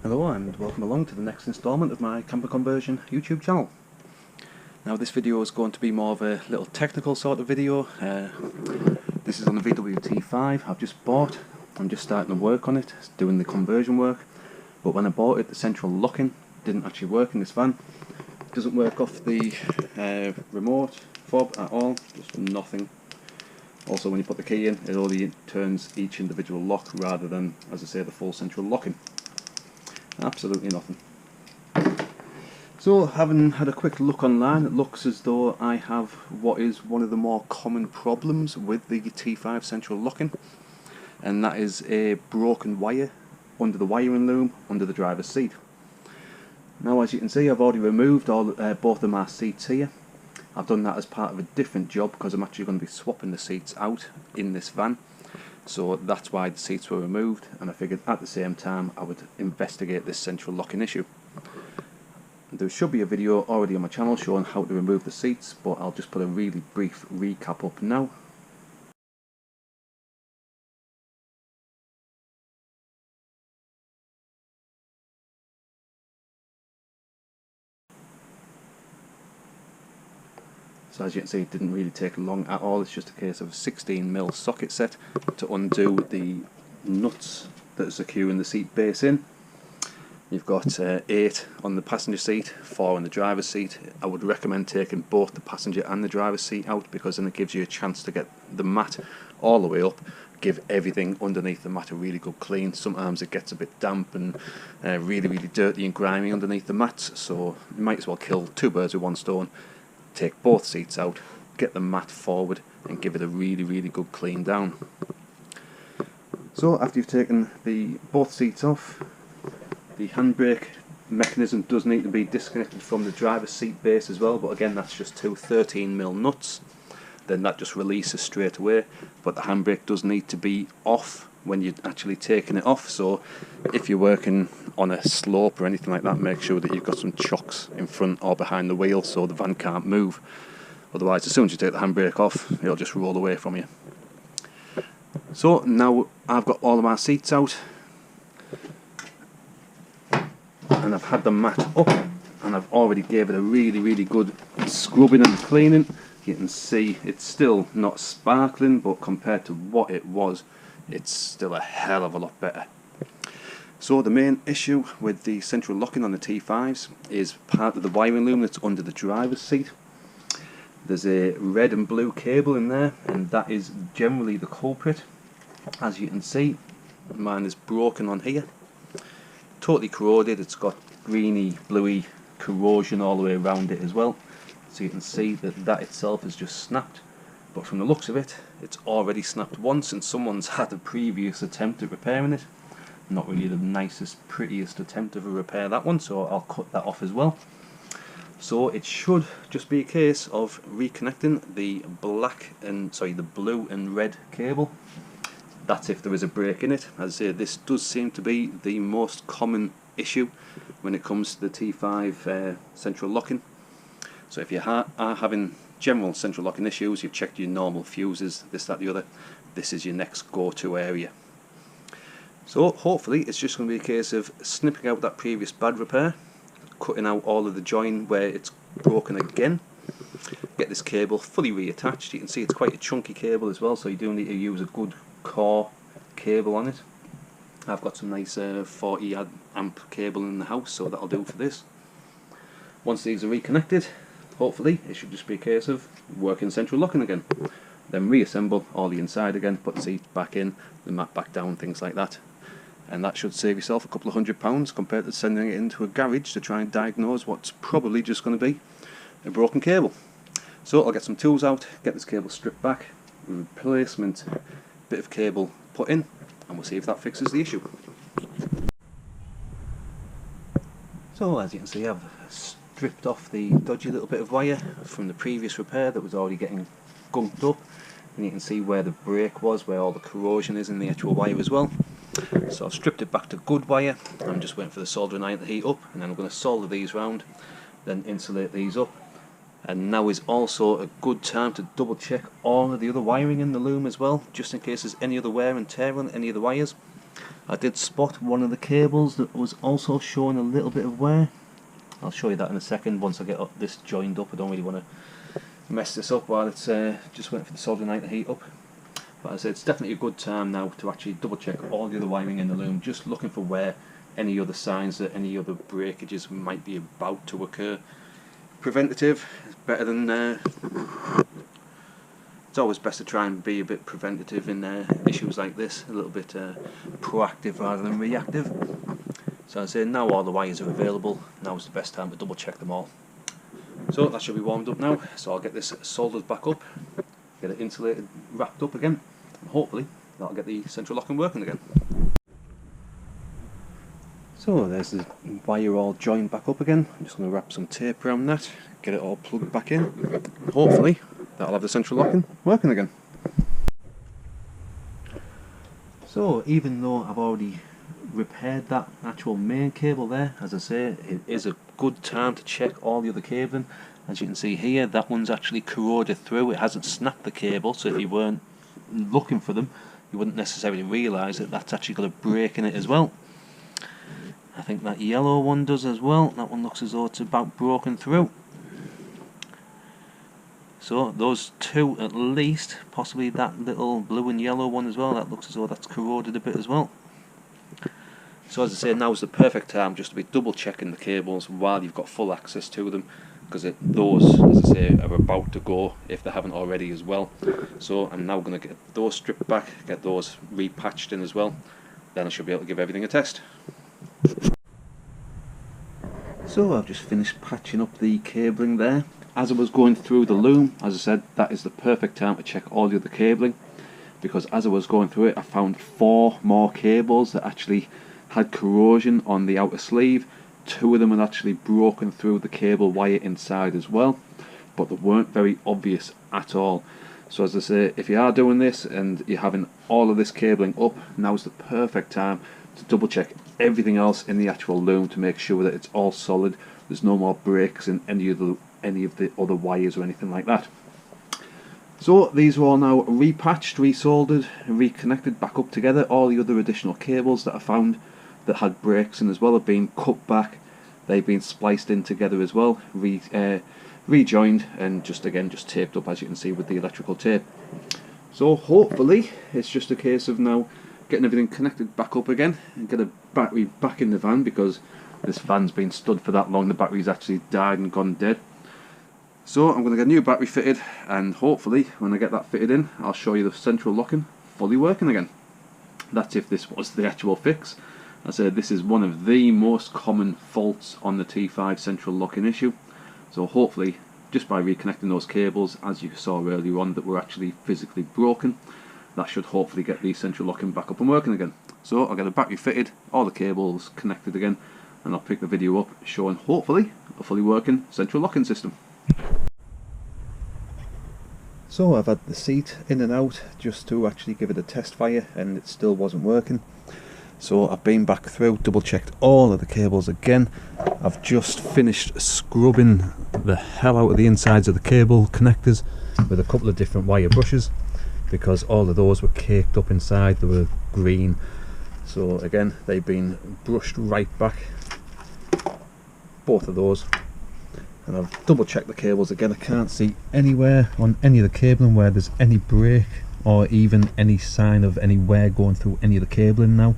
Hello and welcome along to the next instalment of my camper conversion YouTube channel. Now this video is going to be more of a little technical sort of video. This is on the VW T5 I've just bought. I'm just starting to work on it, doing the conversion work. But when I bought it, the central locking didn't actually work in this van. It doesn't work off the remote fob at all, just nothing. Also when you put the key in, it only turns each individual lock rather than, as I say, the full central locking. Absolutely nothing. So, having had a quick look online, it looks as though I have what is one of the more common problems with the T5 central locking, and that is a broken wire under the wiring loom under the driver's seat. Now, as you can see, I've already removed both of my seats here. I've done that as part of a different job because I'm actually going to be swapping the seats out in this van. So that's why the seats were removed, and I figured at the same time I would investigate this central locking issue. There should be a video already on my channel showing how to remove the seats, but I'll just put a really brief recap up now. So as you can see, it didn't really take long at all. It's just a case of a 16mm socket set to undo the nuts that are securing the seat base in. You've got 8 on the passenger seat, 4 on the driver's seat. I would recommend taking both the passenger and the driver's seat out, because then it gives you a chance to get the mat all the way up, give everything underneath the mat a really good clean. Sometimes it gets a bit damp and really dirty and grimy underneath the mats, so you might as well kill 2 birds with 1 stone. Take both seats out, get the mat forward and give it a really good clean down. So after you've taken both seats off, the handbrake mechanism does need to be disconnected from the driver's seat base as well, but again that's just 2 13mm nuts, then that just releases straight away. But the handbrake does need to be off when you're actually taking it off, so if you're working on a slope or anything like that, make sure that you've got some chocks in front or behind the wheel so the van can't move. Otherwise, as soon as you take the handbrake off, it'll just roll away from you. So now I've got all of my seats out, and I've had the mat up, and I've already gave it a really good scrubbing and cleaning. You can see it's still not sparkling, but compared to what it was, it's still a hell of a lot better. So the main issue with the central locking on the T5s is part of the wiring loom that's under the driver's seat. There's a red and blue cable in there, and that is generally the culprit. As you can see, mine is broken on here, totally corroded. It's got greeny bluey corrosion all the way around it as well, so you can see that itself has just snapped. But from the looks of it, it's already snapped once, and someone's had a previous attempt at repairing it. Not really the nicest, prettiest attempt of a repair, that one, so I'll cut that off as well. So it should just be a case of reconnecting the blue and red cable. That's if there is a break in it. As I say, this does seem to be the most common issue when it comes to the T5 central locking. So if you are having general central locking issues, you've checked your normal fuses, this, that, the other, this is your next go-to area. So hopefully it's just going to be a case of snipping out that previous bad repair, cutting out all of the join where it's broken again, get this cable fully reattached. You can see it's quite a chunky cable as well, so you do need to use a good core cable on it. I've got some nice 40 amp cable in the house, so that'll do for this. Once these are reconnected, hopefully it should just be a case of working central locking again. Then reassemble all the inside again, put the seat back in, the mat back down, things like that. And that should save yourself a couple of £100 compared to sending it into a garage to try and diagnose what's probably just going to be a broken cable. So I'll get some tools out, get this cable stripped back, replacement bit of cable put in, and we'll see if that fixes the issue. So as you can see, I've stripped off the dodgy little bit of wire from the previous repair that was already getting gunked up, and you can see where the break was, where all the corrosion is in the actual wire as well. So I've stripped it back to good wire. I'm just waiting for the soldering iron to heat up, and then I'm going to solder these round, then insulate these up. And now is also a good time to double check all of the other wiring in the loom as well, just in case there's any other wear and tear on any of the wires. I did spot one of the cables that was also showing a little bit of wear. I'll show you that in a second once I get this joined up. I don't really want to mess this up while it's just waiting for the soldering iron to heat up. But as I said, it's definitely a good time now to actually double check all the other wiring in the loom, just looking for where any other signs that any other breakages might be about to occur. Preventative is better than it's always best to try and be a bit preventative in issues like this, a little bit proactive rather than reactive. So as I say, now all the wires are available, now is the best time to double check them all. So that should be warmed up now, so I'll get this soldered back up, get it insulated, wrapped up again, and hopefully that'll get the central locking working again. So there's the wire all joined back up again. I'm just going to wrap some tape around that, get it all plugged back in, and hopefully that'll have the central locking working again. So even though I've already repaired that actual main cable there, as I say, it is a good time to check all the other cabling. As you can see here, that one's actually corroded through, it hasn't snapped the cable, so if you weren't looking for them you wouldn't necessarily realise that that's actually got a break in it as well. I think that yellow one does as well, that one looks as though it's about broken through. So those two at least, possibly that little blue and yellow one as well, that looks as though that's corroded a bit as well. So as I say, now is the perfect time just to be double checking the cables while you've got full access to them, because those, as I say, are about to go if they haven't already as well. So I'm now going to get those stripped back, get those repatched in as well, then I should be able to give everything a test. So I've just finished patching up the cabling there. As I was going through the loom, as I said, that is the perfect time to check all the other cabling, because as I was going through it I found 4 more cables that actually had corrosion on the outer sleeve. 2 of them had actually broken through the cable wire inside as well, but they weren't very obvious at all. So as I say, if you are doing this and you're having all of this cabling up, now's the perfect time to double check everything else in the actual loom to make sure that it's all solid, there's no more breaks in any of the other wires or anything like that. So these are all now repatched, resoldered and reconnected back up together. All the other additional cables that I found that had breaks in as well have been cut back, they've been spliced in together as well, rejoined and just taped up, as you can see, with the electrical tape. So hopefully it's just a case of now getting everything connected back up again and get a battery back in the van, because this van's been stood for that long, the battery's actually died and gone dead. So I'm going to get a new battery fitted, and hopefully when I get that fitted in I'll show you the central locking fully working again. That's if this was the actual fix. I said this is one of the most common faults on the T5 central locking issue, so hopefully just by reconnecting those cables, as you saw earlier on, that were actually physically broken, that should hopefully get the central locking back up and working again. So I'll get a battery fitted, all the cables connected again, and I'll pick the video up showing hopefully a fully working central locking system. So I've had the seat in and out just to actually give it a test fire, and it still wasn't working. So I've been back through, double checked all of the cables again. I've just finished scrubbing the hell out of the insides of the cable connectors with a couple of different wire brushes, because all of those were caked up inside, they were green. So again, they've been brushed right back, both of those. And I've double checked the cables again. I can't see anywhere on any of the cabling where there's any break or even any sign of any wear going through any of the cabling now.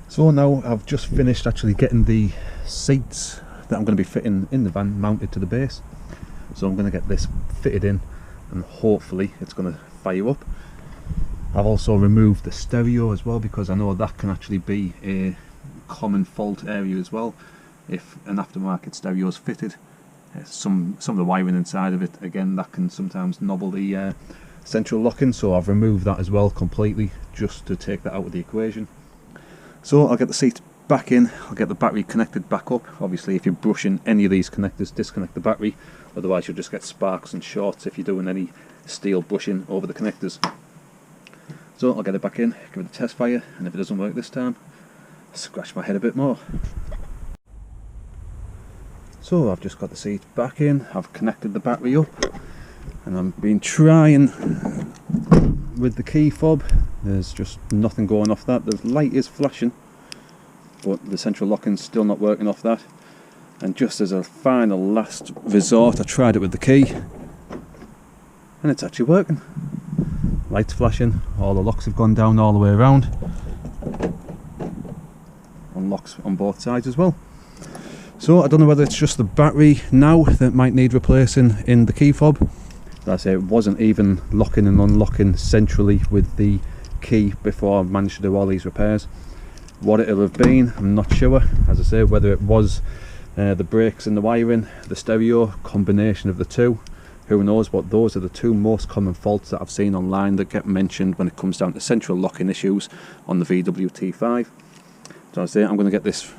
So now I've just finished actually getting the seats that I'm going to be fitting in the van mounted to the base. So I'm going to get this fitted in and hopefully it's going to fire up. I've also removed the stereo as well, because I know that can actually be a common fault area as well. If an aftermarket stereo is fitted, some of the wiring inside of it, again, that can sometimes nobble the central locking, so I've removed that as well completely, just to take that out of the equation. So I'll get the seat back in, I'll get the battery connected back up. Obviously if you're brushing any of these connectors, disconnect the battery, otherwise you'll just get sparks and shorts if you're doing any steel brushing over the connectors. So I'll get it back in, give it a test fire, and if it doesn't work this time, scratch my head a bit more. So I've just got the seat back in, I've connected the battery up, and I've been trying with the key fob There's just nothing going off that. The light is flashing, but the central locking's still not working off that. And just as a final last resort, I tried it with the key, and it's actually working. Lights flashing, all the locks have gone down all the way around. Unlocks on both sides as well. So I don't know whether it's just the battery now that might need replacing in the key fob. As I say, it wasn't even locking and unlocking centrally with the key before I managed to do all these repairs. What it'll have been, I'm not sure. As I say, whether it was the brakes and the wiring, the stereo, combination of the two, who knows. But those are the two most common faults that I've seen online that get mentioned when it comes down to central locking issues on the VW T5. So I say I'm going to get this,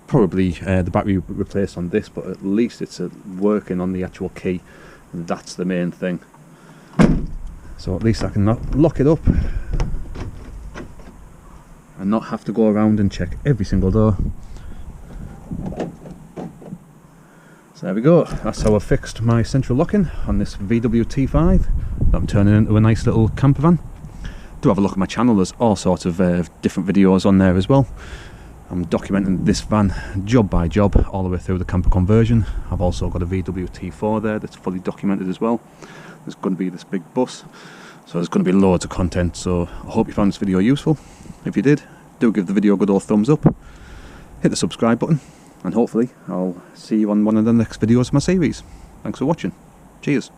probably the battery replaced on this, but at least it's working on the actual key, and that's the main thing. So at least I can lock it up and not have to go around and check every single door. So there we go, that's how I fixed my central locking on this VW T5 that I'm turning into a nice little camper van. Do have a look at my channel, there's all sorts of different videos on there as well. I'm documenting this van job by job all the way through the camper conversion. I've also got a VW T4 there that's fully documented as well. There's going to be this big bus, so there's going to be loads of content. So I hope you found this video useful. If you did, do give the video a good old thumbs up, hit the subscribe button, and hopefully I'll see you on one of the next videos of my series. Thanks for watching. Cheers.